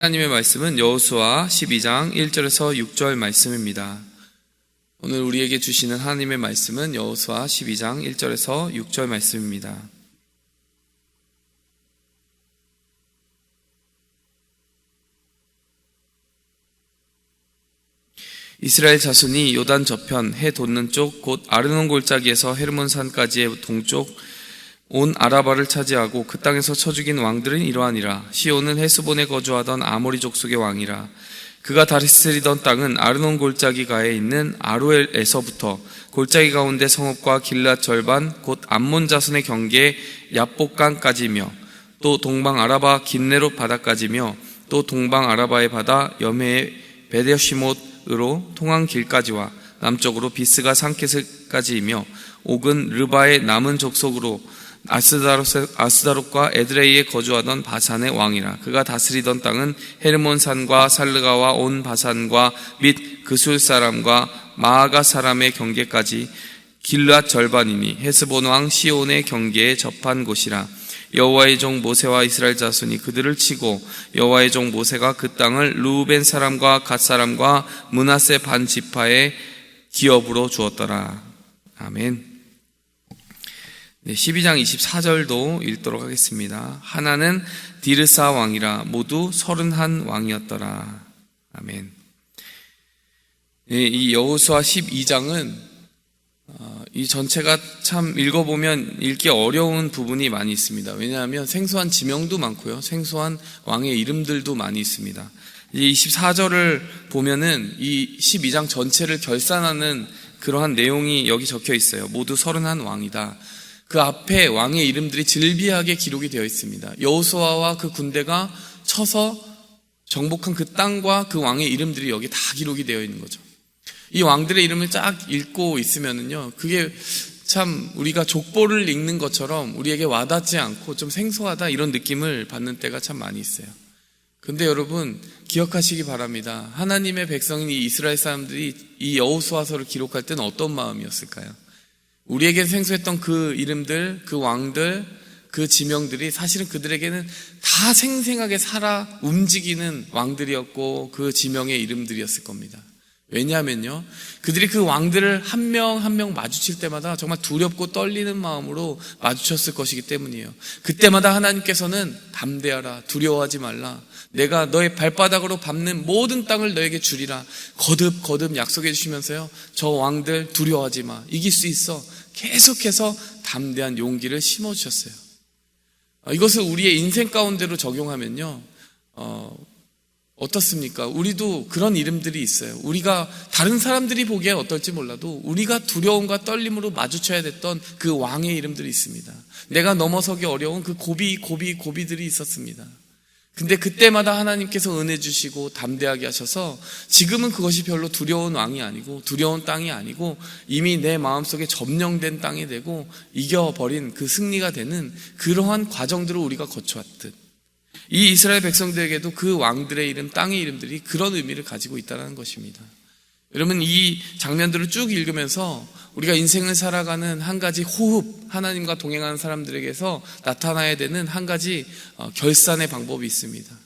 하나님의 말씀은 여호수아 12장 1절에서 6절 말씀입니다. 오늘 우리에게 주시는 하나님의 말씀은 여호수아 12장 1절에서 6절 말씀입니다. 이스라엘 자손이 요단 저편 해 돋는 쪽 곧 아르논 골짜기에서 헤르몬 산까지의 동쪽 온 아라바를 차지하고 그 땅에서 쳐 죽인 왕들은 이러하니라. 시온은 헤스본에 거주하던 아모리 족속의 왕이라. 그가 다스리던 땅은 아르논 골짜기 가에 있는 아로엘에서부터 골짜기 가운데 성읍과 길랏 절반 곧 암몬 자손의 경계 얍복강까지며 또 동방 아라바 긴네롯 바다까지며 또 동방 아라바의 바다 여메의 베데시못으로 통한 길까지와 남쪽으로 비스가 산케스까지이며 옥은 르바의 남은 족속으로 아스다롯과 에드레이에 거주하던 바산의 왕이라. 그가 다스리던 땅은 헤르몬 산과 살르가와 온 바산과 및 그술 사람과 마아가 사람의 경계까지 길랏 절반이니 헤스본 왕 시온의 경계에 접한 곳이라. 여호와의 종 모세와 이스라엘 자손이 그들을 치고 여호와의 종 모세가 그 땅을 르우벤 사람과 갓 사람과 므낫세 반 지파의 기업으로 주었더라. 아멘. 12장 24절도 읽도록 하겠습니다. 하나는 디르사 왕이라. 모두 31 왕이었더라. 아멘. 이 여호수아 12장은 이 전체가 참 읽어보면 읽기 어려운 부분이 많이 있습니다. 왜냐하면 생소한 지명도 많고요, 생소한 왕의 이름들도 많이 있습니다. 이 24절을 보면은 이 12장 전체를 결산하는 그러한 내용이 여기 적혀 있어요. 모두 31 왕이다. 그 앞에 왕의 이름들이 질비하게 기록이 되어 있습니다. 여호수아와 그 군대가 쳐서 정복한 그 땅과 그 왕의 이름들이 여기 다 기록이 되어 있는 거죠. 이 왕들의 이름을 쫙 읽고 있으면은요, 그게 참 우리가 족보를 읽는 것처럼 우리에게 와닿지 않고 좀 생소하다 이런 느낌을 받는 때가 참 많이 있어요. 근데 여러분 기억하시기 바랍니다. 하나님의 백성인 이 이스라엘 사람들이 이 여호수아서를 기록할 때는 어떤 마음이었을까요? 우리에게 생소했던 그 이름들, 그 왕들, 그 지명들이 사실은 그들에게는 다 생생하게 살아 움직이는 왕들이었고 그 지명의 이름들이었을 겁니다. 왜냐하면요, 그들이 그 왕들을 한 명 한 명 마주칠 때마다 정말 두렵고 떨리는 마음으로 마주쳤을 것이기 때문이에요. 그때마다 하나님께서는 담대하라, 두려워하지 말라, 내가 너의 발바닥으로 밟는 모든 땅을 너에게 주리라 거듭 약속해 주시면서요, 저 왕들 두려워하지 마, 이길 수 있어, 계속해서 담대한 용기를 심어주셨어요. 이것을 우리의 인생 가운데로 적용하면요, 어떻습니까? 우리도 그런 이름들이 있어요. 우리가 다른 사람들이 보기에 어떨지 몰라도 우리가 두려움과 떨림으로 마주쳐야 됐던 그 왕의 이름들이 있습니다. 내가 넘어서기 어려운 그 고비들이 있었습니다. 근데 그때마다 하나님께서 은혜 주시고 담대하게 하셔서 지금은 그것이 별로 두려운 왕이 아니고 두려운 땅이 아니고 이미 내 마음속에 점령된 땅이 되고 이겨버린 그 승리가 되는 그러한 과정들을 우리가 거쳐왔듯, 이 이스라엘 백성들에게도 그 왕들의 이름, 땅의 이름들이 그런 의미를 가지고 있다는 것입니다. 여러분, 이 장면들을 쭉 읽으면서 우리가 인생을 살아가는 한 가지 호흡, 하나님과 동행하는 사람들에게서 나타나야 되는 한 가지 결산의 방법이 있습니다.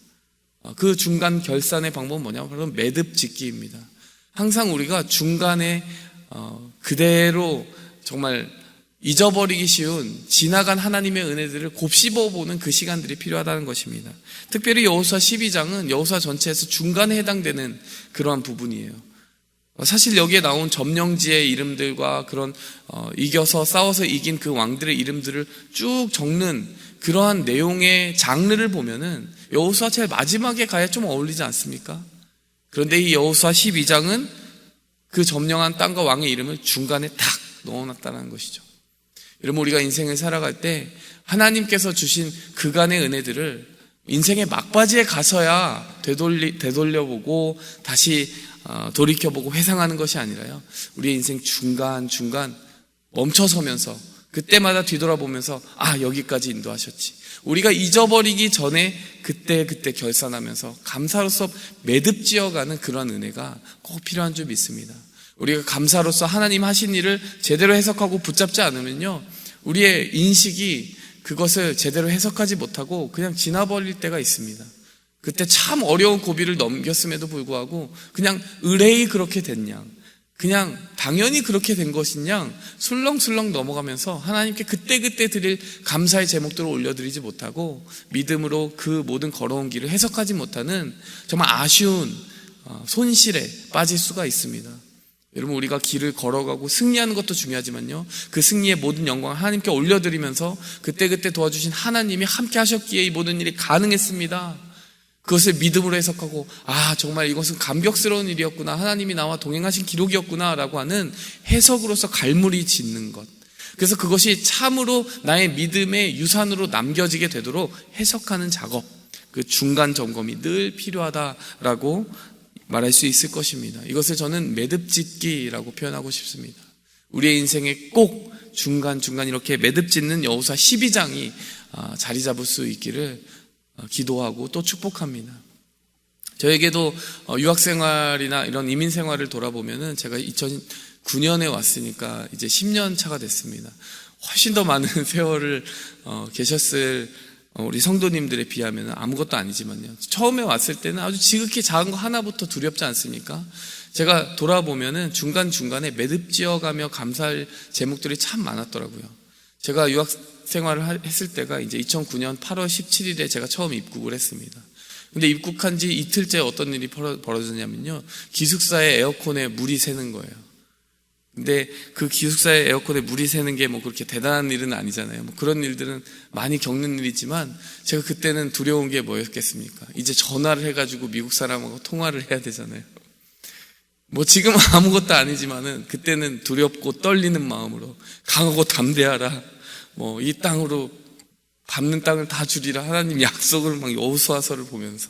그 중간 결산의 방법은 뭐냐면 바로 매듭 짓기입니다. 항상 우리가 중간에 그대로 정말 잊어버리기 쉬운 지나간 하나님의 은혜들을 곱씹어보는 그 시간들이 필요하다는 것입니다. 특별히 여호수아 12장은 여호수아 전체에서 중간에 해당되는 그러한 부분이에요. 사실 여기에 나온 점령지의 이름들과 그런 이겨서 싸워서 이긴 그 왕들의 이름들을 쭉 적는 그러한 내용의 장르를 보면은 여호수아 제일 마지막에 가야 좀 어울리지 않습니까? 그런데 이 여호수아 12장은 그 점령한 땅과 왕의 이름을 중간에 탁 넣어놨다는 것이죠. 여러분, 우리가 인생을 살아갈 때 하나님께서 주신 그간의 은혜들을 인생의 막바지에 가서야 되돌려보고 다시 돌이켜보고 회상하는 것이 아니라요, 우리의 인생 중간 멈춰서면서 그때마다 뒤돌아보면서 여기까지 인도하셨지, 우리가 잊어버리기 전에 그때 결산하면서 감사로서 매듭지어가는 그런 은혜가 꼭 필요한 줄 믿습니다. 우리가 감사로서 하나님 하신 일을 제대로 해석하고 붙잡지 않으면요, 우리의 인식이 그것을 제대로 해석하지 못하고 그냥 지나버릴 때가 있습니다. 그때 참 어려운 고비를 넘겼음에도 불구하고 그냥 의뢰이 그렇게 됐냐, 그냥 당연히 그렇게 된 것이냐 술렁술렁 넘어가면서 하나님께 그때그때 드릴 감사의 제목들을 올려드리지 못하고 믿음으로 그 모든 걸어온 길을 해석하지 못하는 정말 아쉬운 손실에 빠질 수가 있습니다. 여러분, 우리가 길을 걸어가고 승리하는 것도 중요하지만요, 그 승리의 모든 영광을 하나님께 올려드리면서 그때그때 도와주신 하나님이 함께 하셨기에 이 모든 일이 가능했습니다. 그것을 믿음으로 해석하고 정말 이것은 감격스러운 일이었구나, 하나님이 나와 동행하신 기록이었구나 라고 하는 해석으로서 갈무리 짓는 것, 그래서 그것이 참으로 나의 믿음의 유산으로 남겨지게 되도록 해석하는 작업, 그 중간 점검이 늘 필요하다라고 말할 수 있을 것입니다. 이것을 저는 매듭짓기라고 표현하고 싶습니다. 우리의 인생에 꼭 중간중간 이렇게 매듭짓는 여호수아 12장이 자리 잡을 수 있기를 기도하고 또 축복합니다. 저에게도 유학생활이나 이런 이민생활을 돌아보면은 제가 2009년에 왔으니까 이제 10년 차가 됐습니다. 훨씬 더 많은 세월을 계셨을 우리 성도님들에 비하면 아무것도 아니지만요, 처음에 왔을 때는 아주 지극히 작은 거 하나부터 두렵지 않습니까? 제가 돌아보면은 중간중간에 매듭지어가며 감사할 제목들이 참 많았더라고요. 제가 유학 생활을 했을 때가 이제 2009년 8월 17일에 제가 처음 입국을 했습니다. 근데 입국한 지 이틀째 어떤 일이 벌어졌냐면요, 기숙사의 에어컨에 물이 새는 거예요. 근데 그 기숙사의 에어컨에 물이 새는 게 뭐 그렇게 대단한 일은 아니잖아요. 뭐 그런 일들은 많이 겪는 일이지만 제가 그때는 두려운 게 뭐였겠습니까? 이제 전화를 해가지고 미국 사람하고 통화를 해야 되잖아요. 뭐 지금은 아무것도 아니지만은 그때는 두렵고 떨리는 마음으로 강하고 담대하라, 뭐 이 땅으로 밟는 땅을 다 주리라, 하나님 약속을 막 여호수아서를 보면서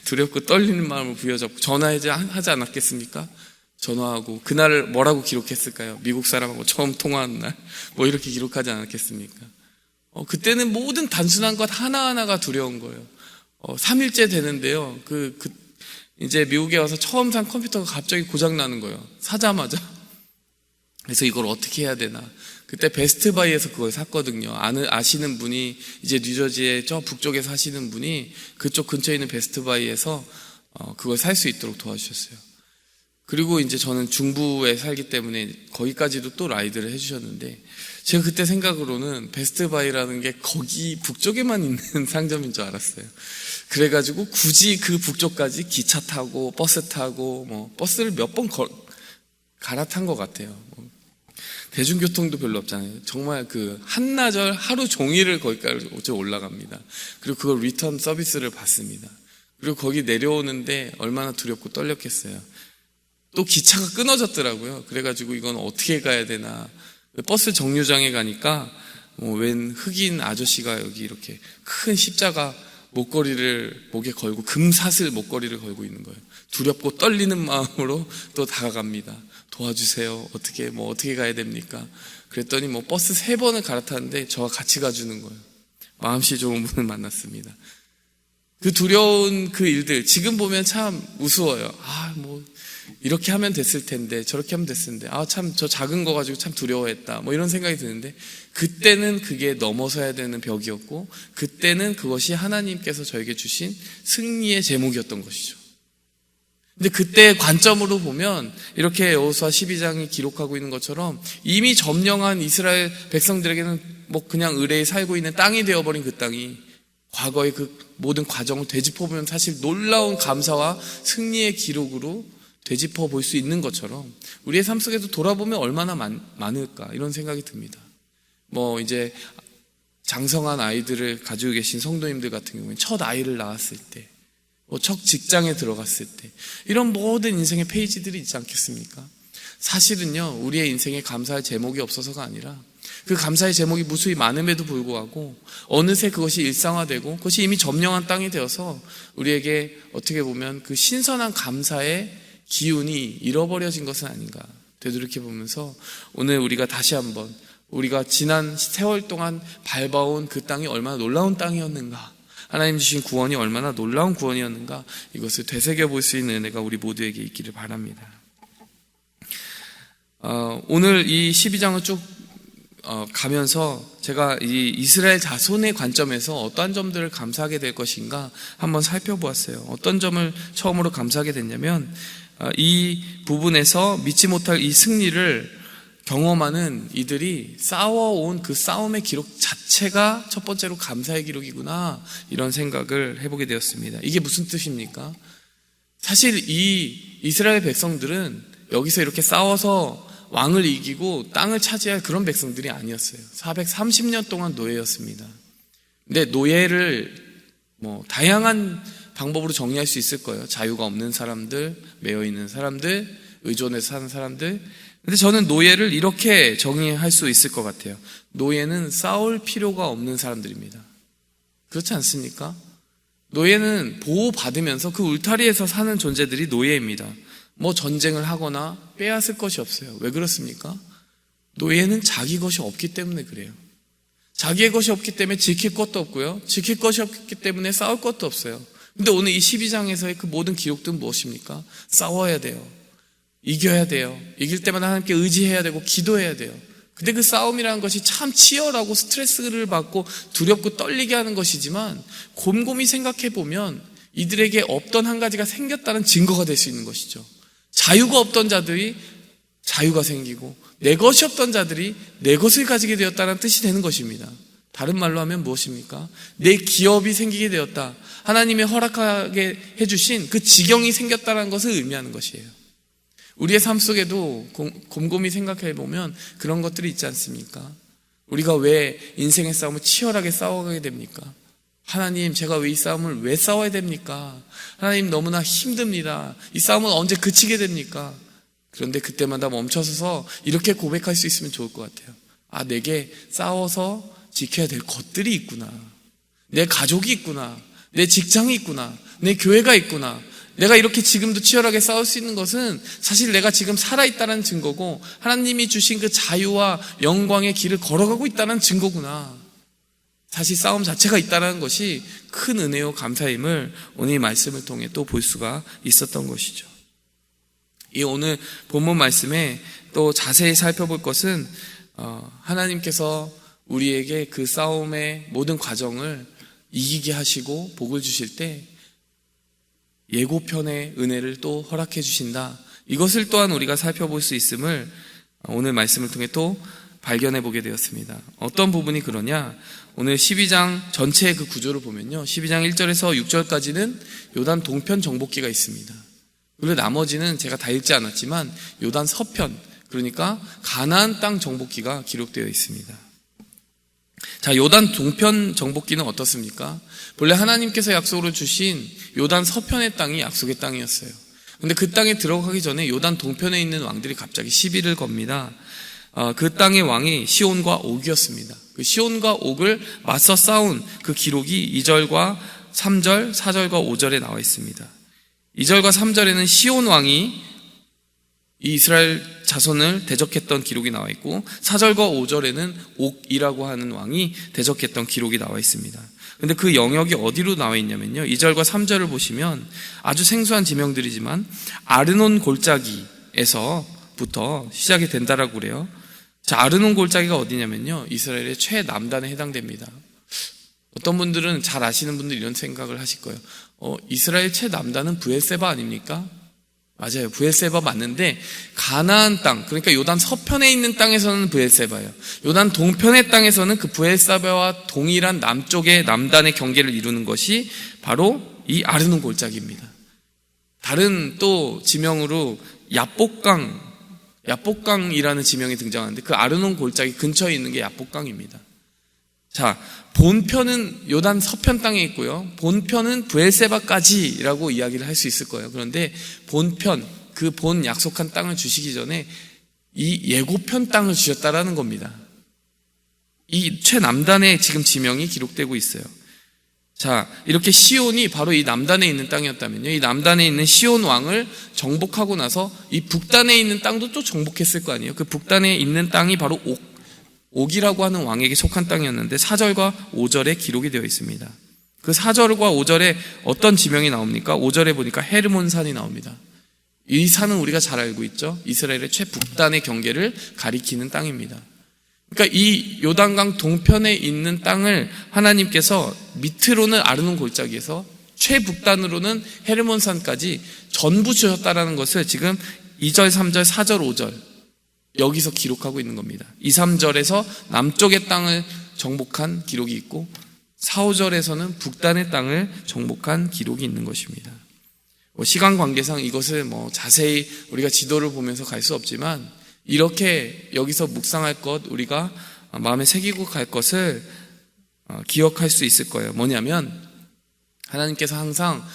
두렵고 떨리는 마음을 부여잡고 전화하지 않았겠습니까? 전화하고 그날을 뭐라고 기록했을까요? 미국 사람하고 처음 통화한 날 뭐 이렇게 기록하지 않았겠습니까? 그때는 모든 단순한 것 하나하나가 두려운 거예요. 3일째 되는데요, 이제 미국에 와서 처음 산 컴퓨터가 갑자기 고장 나는 거예요, 사자마자. 그래서 이걸 어떻게 해야 되나. 그때 베스트바이에서 그걸 샀거든요. 아시는 분이, 이제 뉴저지의 저 북쪽에 사시는 분이 그쪽 근처에 있는 베스트바이에서 그걸 살 수 있도록 도와주셨어요. 그리고 이제 저는 중부에 살기 때문에 거기까지도 또 라이드를 해주셨는데, 제가 그때 생각으로는 베스트바이라는 게 거기 북쪽에만 있는 상점인 줄 알았어요. 그래가지고 굳이 그 북쪽까지 기차 타고 버스 타고, 뭐 버스를 몇 번 갈아탄 것 같아요. 대중교통도 별로 없잖아요. 정말 그 한나절 하루 종일을 거기까지 올라갑니다. 그리고 그걸 리턴 서비스를 받습니다. 그리고 거기 내려오는데 얼마나 두렵고 떨렸겠어요. 또 기차가 끊어졌더라고요. 그래가지고 이건 어떻게 가야 되나. 버스 정류장에 가니까 웬 흑인 아저씨가 여기 이렇게 큰 십자가 목걸이를 목에 걸고, 금사슬 목걸이를 걸고 있는 거예요. 두렵고 떨리는 마음으로 또 다가갑니다. 도와주세요. 어떻게 가야 됩니까? 그랬더니 버스 3번을 갈아탔는데 저와 같이 가주는 거예요. 마음씨 좋은 분을 만났습니다. 그 두려운 그 일들, 지금 보면 참 우스워요. 이렇게 하면 됐을 텐데, 저렇게 하면 됐을 텐데, 참 저 작은 거 가지고 참 두려워했다, 이런 생각이 드는데, 그때는 그게 넘어서야 되는 벽이었고, 그때는 그것이 하나님께서 저에게 주신 승리의 제목이었던 것이죠. 근데 그때 관점으로 보면 이렇게 여호수아 12장이 기록하고 있는 것처럼 이미 점령한 이스라엘 백성들에게는 그냥 의뢰에 살고 있는 땅이 되어버린 그 땅이 과거의 그 모든 과정을 되짚어보면 사실 놀라운 감사와 승리의 기록으로 되짚어 볼 수 있는 것처럼 우리의 삶 속에도 돌아보면 얼마나 많을까, 이런 생각이 듭니다. 이제 장성한 아이들을 가지고 계신 성도님들 같은 경우는 첫 아이를 낳았을 때, 첫 직장에 들어갔을 때, 이런 모든 인생의 페이지들이 있지 않겠습니까? 사실은요, 우리의 인생에 감사할 제목이 없어서가 아니라 그 감사의 제목이 무수히 많음에도 불구하고 어느새 그것이 일상화되고 그것이 이미 점령한 땅이 되어서 우리에게 어떻게 보면 그 신선한 감사의 기운이 잃어버려진 것은 아닌가 되돌이켜보면서 오늘 우리가 다시 한번 우리가 지난 세월 동안 밟아온 그 땅이 얼마나 놀라운 땅이었는가, 하나님 주신 구원이 얼마나 놀라운 구원이었는가, 이것을 되새겨볼 수 있는 은혜가 우리 모두에게 있기를 바랍니다. 오늘 이 12장을 쭉 가면서 제가 이 이스라엘 자손의 관점에서 어떠한 점들을 감사하게 될 것인가 한번 살펴보았어요. 어떤 점을 처음으로 감사하게 됐냐면 이 부분에서 믿지 못할 이 승리를 경험하는 이들이 싸워온 그 싸움의 기록 자체가 첫 번째로 감사의 기록이구나, 이런 생각을 해보게 되었습니다. 이게 무슨 뜻입니까? 사실 이 이스라엘 백성들은 여기서 이렇게 싸워서 왕을 이기고 땅을 차지할 그런 백성들이 아니었어요. 430년 동안 노예였습니다. 근데 노예를 다양한 방법으로 정리할 수 있을 거예요. 자유가 없는 사람들, 매여 있는 사람들, 의존해서 사는 사람들. 근데 저는 노예를 이렇게 정의할 수 있을 것 같아요. 노예는 싸울 필요가 없는 사람들입니다. 그렇지 않습니까? 노예는 보호받으면서 그 울타리에서 사는 존재들이 노예입니다. 전쟁을 하거나 빼앗을 것이 없어요. 왜 그렇습니까? 노예는 자기 것이 없기 때문에 그래요. 자기의 것이 없기 때문에 지킬 것도 없고요, 지킬 것이 없기 때문에 싸울 것도 없어요. 근데 오늘 이 12장에서의 그 모든 기록들은 무엇입니까? 싸워야 돼요. 이겨야 돼요. 이길 때마다 하나님께 의지해야 되고 기도해야 돼요. 근데 그 싸움이라는 것이 참 치열하고 스트레스를 받고 두렵고 떨리게 하는 것이지만, 곰곰이 생각해 보면 이들에게 없던 한 가지가 생겼다는 증거가 될 수 있는 것이죠. 자유가 없던 자들이 자유가 생기고, 내 것이 없던 자들이 내 것을 가지게 되었다는 뜻이 되는 것입니다. 다른 말로 하면 무엇입니까? 내 기업이 생기게 되었다. 하나님의 허락하게 해주신 그 지경이 생겼다는 것을 의미하는 것이에요. 우리의 삶 속에도 곰곰이 생각해 보면 그런 것들이 있지 않습니까? 우리가 왜 인생의 싸움을 치열하게 싸워가게 됩니까? 하나님, 제가 왜 이 싸움을 왜 싸워야 됩니까? 하나님, 너무나 힘듭니다. 이 싸움은 언제 그치게 됩니까? 그런데 그때마다 멈춰서서 이렇게 고백할 수 있으면 좋을 것 같아요. 내게 싸워서 지켜야 될 것들이 있구나. 내 가족이 있구나. 내 직장이 있구나. 내 교회가 있구나. 내가 이렇게 지금도 치열하게 싸울 수 있는 것은 사실 내가 지금 살아있다는 증거고, 하나님이 주신 그 자유와 영광의 길을 걸어가고 있다는 증거구나. 사실 싸움 자체가 있다는 것이 큰 은혜요 감사임을 오늘 이 말씀을 통해 또 볼 수가 있었던 것이죠. 이 오늘 본문 말씀에 또 자세히 살펴볼 것은 하나님께서 우리에게 그 싸움의 모든 과정을 이기게 하시고 복을 주실 때 예고편의 은혜를 또 허락해 주신다. 이것을 또한 우리가 살펴볼 수 있음을 오늘 말씀을 통해 또 발견해 보게 되었습니다. 어떤 부분이 그러냐? 오늘 12장 전체의 그 구조를 보면요, 12장 1절에서 6절까지는 요단 동편 정복기가 있습니다. 그리고 나머지는 제가 다 읽지 않았지만 요단 서편, 그러니까 가나안 땅 정복기가 기록되어 있습니다. 자, 요단 동편 정복기는 어떻습니까? 본래 하나님께서 약속으로 주신 요단 서편의 땅이 약속의 땅이었어요. 근데 그 땅에 들어가기 전에 요단 동편에 있는 왕들이 갑자기 시비를 겁니다. 그 땅의 왕이 시온과 옥이었습니다. 그 시온과 옥을 맞서 싸운 그 기록이 2절과 3절, 4절과 5절에 나와 있습니다. 2절과 3절에는 시온 왕이 이 이스라엘 자손을 대적했던 기록이 나와 있고, 4절과 5절에는 옥이라고 하는 왕이 대적했던 기록이 나와 있습니다. 근데 그 영역이 어디로 나와 있냐면요, 2절과 3절을 보시면 아주 생소한 지명들이지만 아르논 골짜기에서부터 시작이 된다라고 그래요. 자, 아르논 골짜기가 어디냐면요, 이스라엘의 최남단에 해당됩니다. 어떤 분들은, 잘 아시는 분들 이런 생각을 하실 거예요. 이스라엘 최남단은 브엘세바 아닙니까? 맞아요. 브엘세바 맞는데, 가나안 땅, 그러니까 요단 서편에 있는 땅에서는 브엘세바예요. 요단 동편의 땅에서는 그 브엘세바와 동일한 남쪽의 남단의 경계를 이루는 것이 바로 이 아르논 골짜기입니다. 다른 또 지명으로 야복강이라는 지명이 등장하는데, 그 아르논 골짜기 근처에 있는 게 야복강입니다. 자, 본편은 요단 서편 땅에 있고요, 본편은 브엘세바까지라고 이야기를 할 수 있을 거예요. 그런데 본편, 그 본 약속한 땅을 주시기 전에 이 예고편 땅을 주셨다라는 겁니다. 이 최남단에 지금 지명이 기록되고 있어요. 자, 이렇게 시온이 바로 이 남단에 있는 땅이었다면요, 이 남단에 있는 시온 왕을 정복하고 나서 이 북단에 있는 땅도 또 정복했을 거 아니에요. 그 북단에 있는 땅이 바로 옥이라고 하는 왕에게 속한 땅이었는데 4절과 5절에 기록이 되어 있습니다. 그 4절과 5절에 어떤 지명이 나옵니까? 5절에 보니까 헤르몬산이 나옵니다. 이 산은 우리가 잘 알고 있죠. 이스라엘의 최북단의 경계를 가리키는 땅입니다. 그러니까 이 요단강 동편에 있는 땅을 하나님께서 밑으로는 아르논 골짜기에서 최북단으로는 헤르몬산까지 전부 주셨다라는 것을 지금 2절, 3절, 4절, 5절 여기서 기록하고 있는 겁니다. 2, 3절에서 남쪽의 땅을 정복한 기록이 있고 4, 5절에서는 북단의 땅을 정복한 기록이 있는 것입니다. 시간 관계상 이것을 자세히 우리가 지도를 보면서 갈 수 없지만 이렇게 여기서 묵상할 것, 우리가 마음에 새기고 갈 것을 기억할 수 있을 거예요. 뭐냐면 하나님께서 항상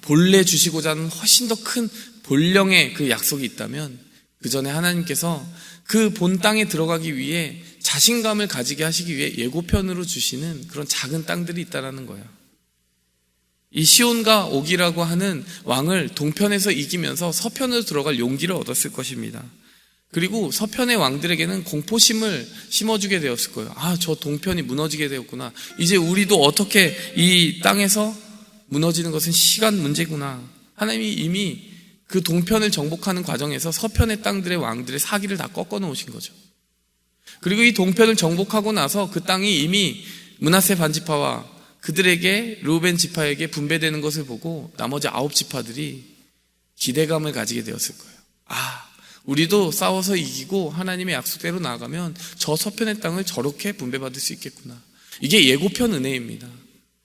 본래 주시고자 하는 훨씬 더 큰 본령의 그 약속이 있다면 그 전에 하나님께서 그 본 땅에 들어가기 위해 자신감을 가지게 하시기 위해 예고편으로 주시는 그런 작은 땅들이 있다는 거예요. 이 시온과 옥이라고 하는 왕을 동편에서 이기면서 서편으로 들어갈 용기를 얻었을 것입니다. 그리고 서편의 왕들에게는 공포심을 심어주게 되었을 거예요. 저 동편이 무너지게 되었구나. 이제 우리도 어떻게 이 땅에서 무너지는 것은 시간 문제구나. 하나님이 이미 그 동편을 정복하는 과정에서 서편의 땅들의 왕들의 사기를 다 꺾어 놓으신 거죠. 그리고 이 동편을 정복하고 나서 그 땅이 이미 므낫세 반지파와 그들에게 르우벤 지파에게 분배되는 것을 보고 나머지 9지파들이 기대감을 가지게 되었을 거예요. 우리도 싸워서 이기고 하나님의 약속대로 나아가면 저 서편의 땅을 저렇게 분배받을 수 있겠구나. 이게 예고편 은혜입니다.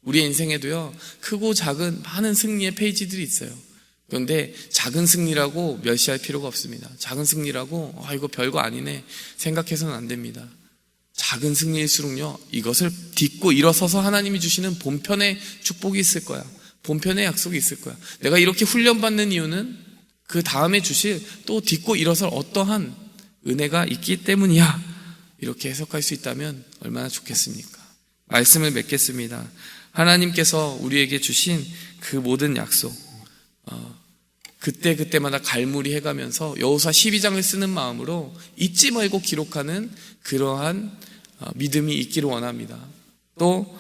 우리의 인생에도요, 크고 작은 많은 승리의 페이지들이 있어요. 그런데 작은 승리라고 멸시할 필요가 없습니다. 작은 승리라고 이거 별거 아니네 생각해서는 안 됩니다. 작은 승리일수록요, 이것을 딛고 일어서서 하나님이 주시는 본편의 축복이 있을 거야. 본편의 약속이 있을 거야. 내가 이렇게 훈련받는 이유는 그 다음에 주실 또 딛고 일어설 어떠한 은혜가 있기 때문이야. 이렇게 해석할 수 있다면 얼마나 좋겠습니까? 말씀을 맺겠습니다. 하나님께서 우리에게 주신 그 모든 약속, 그때마다 갈무리 해가면서 여호수아 12장을 쓰는 마음으로 잊지 말고 기록하는 그러한 믿음이 있기를 원합니다. 또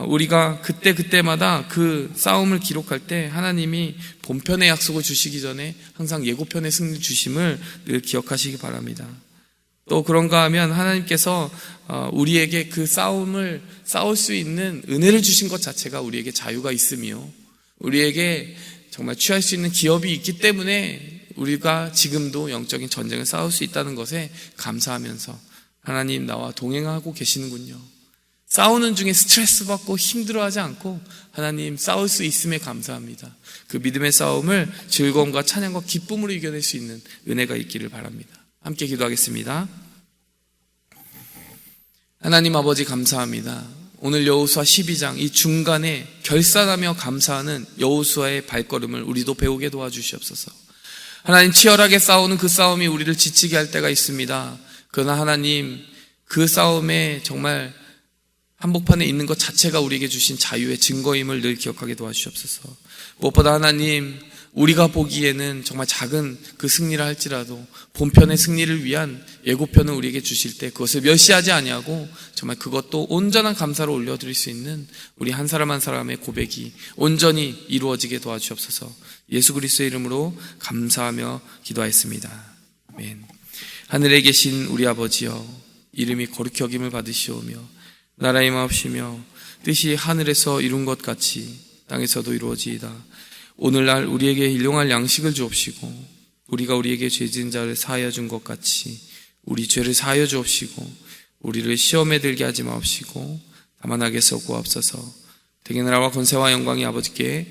우리가 그때마다 그 싸움을 기록할 때 하나님이 본편의 약속을 주시기 전에 항상 예고편의 승리 주심을 늘 기억하시기 바랍니다. 또 그런가 하면 하나님께서 우리에게 그 싸움을 싸울 수 있는 은혜를 주신 것 자체가 우리에게 자유가 있으며 우리에게 정말 취할 수 있는 기업이 있기 때문에 우리가 지금도 영적인 전쟁을 싸울 수 있다는 것에 감사하면서 하나님 나와 동행하고 계시는군요. 싸우는 중에 스트레스 받고 힘들어하지 않고 하나님 싸울 수 있음에 감사합니다. 그 믿음의 싸움을 즐거움과 찬양과 기쁨으로 이겨낼 수 있는 은혜가 있기를 바랍니다. 함께 기도하겠습니다. 하나님 아버지 감사합니다. 오늘 여호수아 12장 이 중간에 결산하며 감사하는 여호수아의 발걸음을 우리도 배우게 도와주시옵소서. 하나님 치열하게 싸우는 그 싸움이 우리를 지치게 할 때가 있습니다. 그러나 하나님 그 싸움에 정말 한복판에 있는 것 자체가 우리에게 주신 자유의 증거임을 늘 기억하게 도와주시옵소서. 무엇보다 하나님 우리가 보기에는 정말 작은 그 승리를 할지라도 본편의 승리를 위한 예고편을 우리에게 주실 때 그것을 멸시하지 아니하고 정말 그것도 온전한 감사로 올려드릴 수 있는 우리 한 사람 한 사람의 고백이 온전히 이루어지게 도와주옵소서. 예수 그리스도의 이름으로 감사하며 기도하였습니다. 아멘. 하늘에 계신 우리 아버지여, 이름이 거룩히 여김을 받으시오며 나라의 임하옵시며 뜻이 하늘에서 이룬 것 같이 땅에서도 이루어지이다. 오늘날 우리에게 일용할 양식을 주옵시고 우리가 우리에게 죄진 자를 사하여 준 것 같이 우리 죄를 사하여 주옵시고 우리를 시험에 들게 하지 마옵시고 다만 악에서 구하옵소서. 대개 나라와 권세와 영광이 아버지께